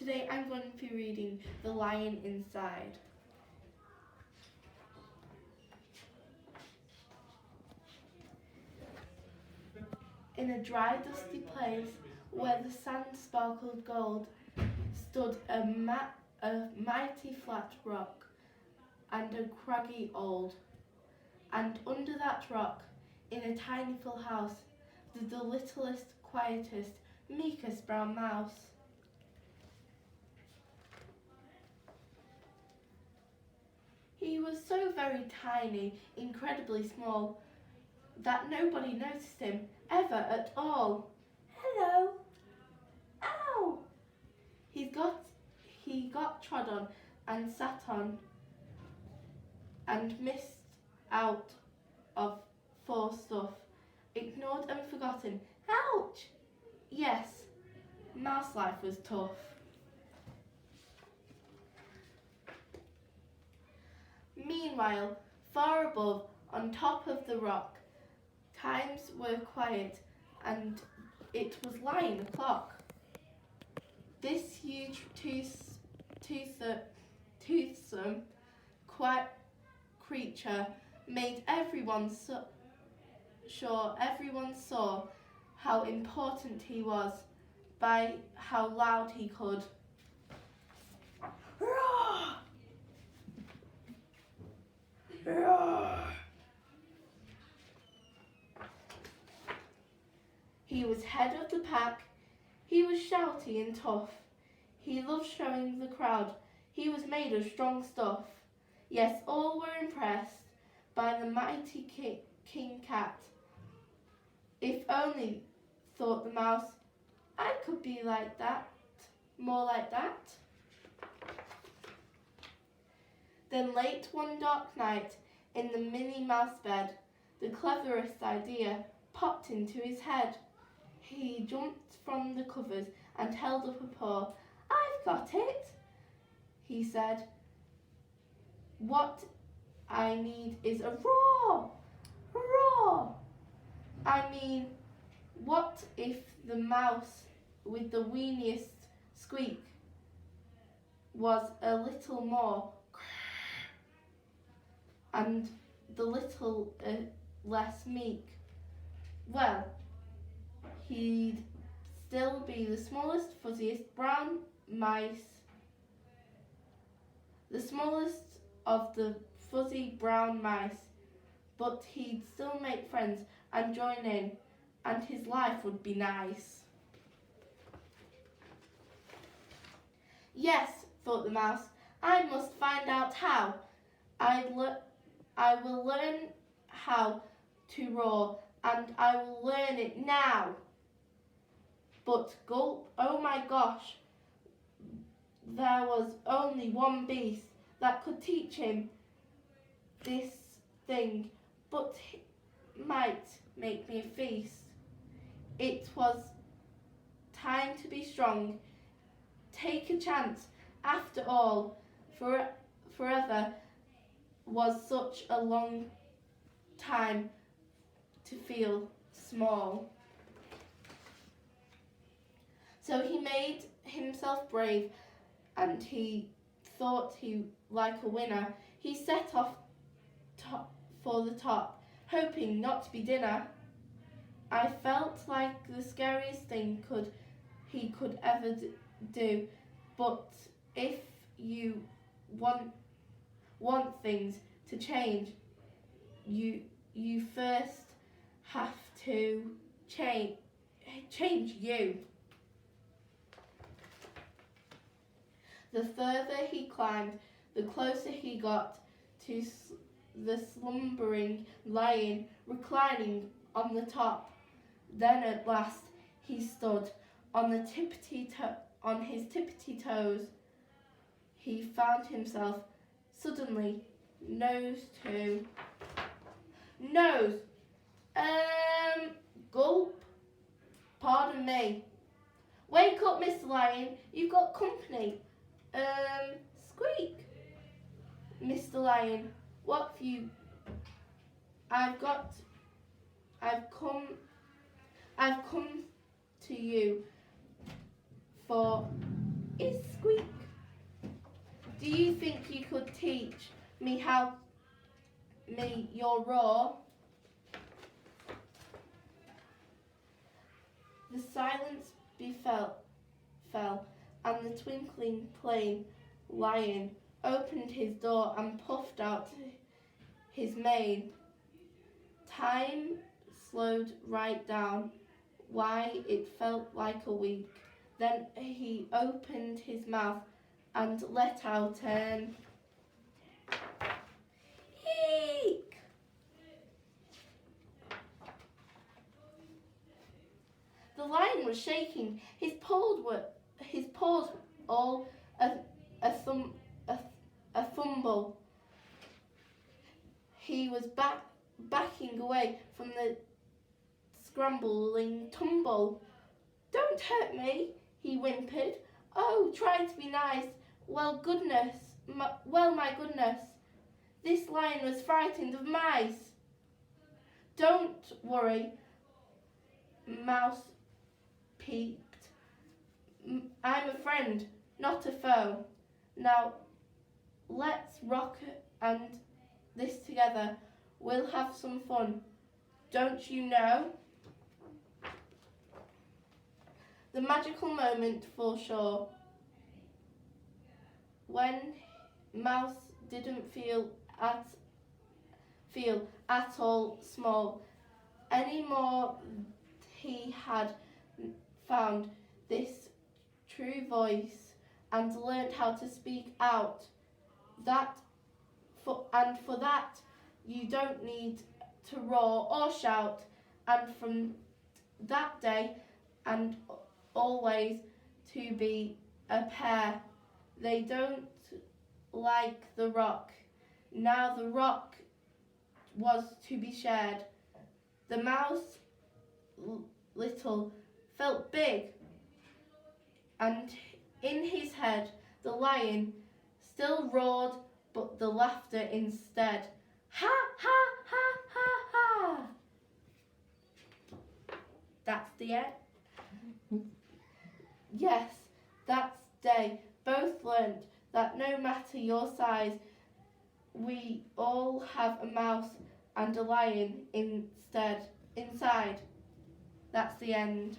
Today I'm going to be reading The Lion Inside. In a dry, dusty place where the sand sparkled gold stood a mighty flat rock and a craggy old. And under that rock, in a tiny full house, stood the littlest, quietest, meekest brown mouse. He was so very tiny, incredibly small, that nobody noticed him ever at all. Hello! Ow! He got trod on and sat on and missed out of for stuff, ignored and forgotten. Ouch! Yes, mouse life was tough. Meanwhile, far above, on top of the rock, times were quiet and it was 9 o'clock. This huge toothsome creature made everyone sure everyone saw how important he was by how loud he could. Roar! Roar! He was head of the pack. He was shouty and tough. He loved showing the crowd he was made of strong stuff. Yes, all were impressed by the mighty King Cat. If only, thought the mouse, I could be like that, more like that. Then late one dark night, in the Minnie Mouse bed, the cleverest idea popped into his head. He jumped from the covers and held up a paw. I've got it, he said. What I need is a roar! Roar! I mean, what if the mouse with the weeniest squeak was a little more and the little less meek? Well, he'd still be the smallest, fuzziest brown mice, the smallest of the fuzzy brown mice, but he'd still make friends and join in, and his life would be nice. Yes, thought the mouse, I must find out how. I will learn how to roar, and I will learn it now. But gulp, oh my gosh, there was only one beast that could teach him this thing, but it might make me a feast. It was time to be strong, take a chance. After all, forever was such a long time to feel small. So he made himself brave, and he thought he like a winner. He set off for the top, hoping not to be dinner. I felt like the scariest thing he could ever do. But if you want things to change, you first have to change you. The further he climbed, the closer he got to the slumbering lion reclining on the top. Then at last he stood on his tippity toes. He found himself suddenly nose to nose. Gulp. Pardon me. Wake up, Mr. Lion. You've got company. Squeak. Mr. Lion, what have you? I've come to you for is Do you think you could teach me your roar? The silence fell, and the twinkling plain lion opened his door and puffed out his mane. Time slowed right down. Why, it felt like a week. Then he opened his mouth and let out an eek. The lion was shaking. His paws all a fumble. He was backing away from the scrambling tumble. Don't hurt me, he whimpered. Oh, try to be nice. Well, my goodness. This lion was frightened of mice. Don't worry, Mouse peeped. I'm a friend, not a foe. Now, let's rock and this together. We'll have some fun. Don't you know? The magical moment for sure. When Mouse didn't feel at all small anymore, he had found this true voice and learned how to speak out. For that, you don't need to roar or shout. And from that day and always to be a pair. They don't like the rock. Now the rock was to be shared. The mouse little felt big, and in his head the lion still roared, but the laughter instead. Ha ha ha ha ha! That's the end. Yes, that day both learnt that no matter your size, we all have a mouse and a lion inside. That's the end.